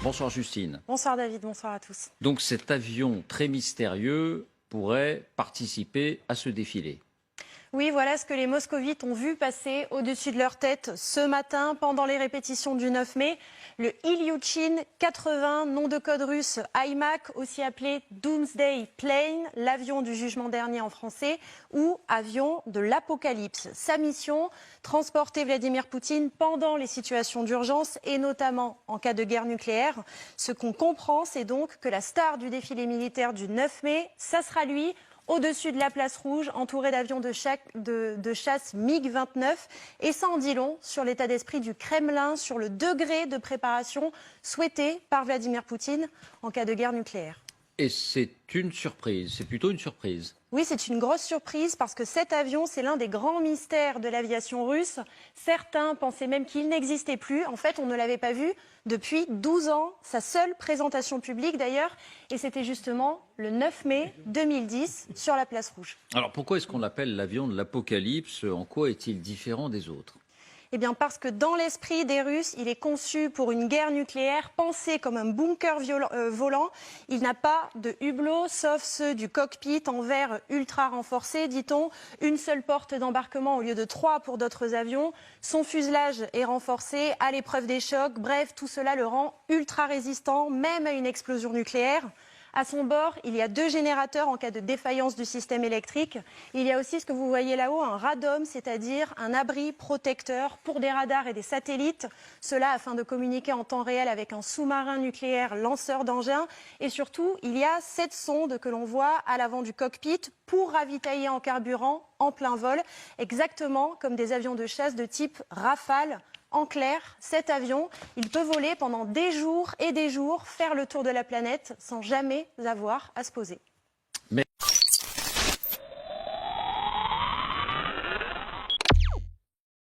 Bonsoir Justine. Bonsoir David, bonsoir à tous. Donc cet avion très mystérieux pourrait participer à ce défilé. Oui, voilà ce que les moscovites ont vu passer au-dessus de leur tête ce matin pendant les répétitions du 9 mai. Le Ilyushin 80, nom de code russe IMAC, aussi appelé Doomsday Plane, l'avion du jugement dernier en français, ou avion de l'apocalypse. Sa mission, transporter Vladimir Poutine pendant les situations d'urgence et notamment en cas de guerre nucléaire. Ce qu'on comprend, c'est donc que la star du défilé militaire du 9 mai, ça sera lui, au-dessus de la place rouge, entouré d'avions de chasse MiG-29. Et ça en dit long sur l'état d'esprit du Kremlin, sur le degré de préparation souhaité par Vladimir Poutine en cas de guerre nucléaire. Et c'est une surprise, c'est plutôt une surprise. Oui, c'est une grosse surprise parce que cet avion, c'est l'un des grands mystères de l'aviation russe. Certains pensaient même qu'il n'existait plus. En fait, on ne l'avait pas vu depuis 12 ans, sa seule présentation publique d'ailleurs. Et c'était justement le 9 mai 2010 sur la place rouge. Alors pourquoi est-ce qu'on l'appelle l'avion de l'apocalypse? En quoi est-il différent des autres? Eh bien parce que dans l'esprit des Russes, il est conçu pour une guerre nucléaire, pensé comme un bunker volant. Il n'a pas de hublot, sauf ceux du cockpit en verre ultra renforcé, dit-on. Une seule porte d'embarquement au lieu de 3 pour d'autres avions. Son fuselage est renforcé à l'épreuve des chocs. Bref, tout cela le rend ultra résistant, même à une explosion nucléaire. À son bord, il y a 2 générateurs en cas de défaillance du système électrique. Il y a aussi ce que vous voyez là-haut, un radome, c'est-à-dire un abri protecteur pour des radars et des satellites. Cela afin de communiquer en temps réel avec un sous-marin nucléaire lanceur d'engins. Et surtout, il y a 7 sondes que l'on voit à l'avant du cockpit pour ravitailler en carburant en plein vol, exactement comme des avions de chasse de type Rafale. En clair, cet avion, il peut voler pendant des jours et des jours, faire le tour de la planète sans jamais avoir à se poser.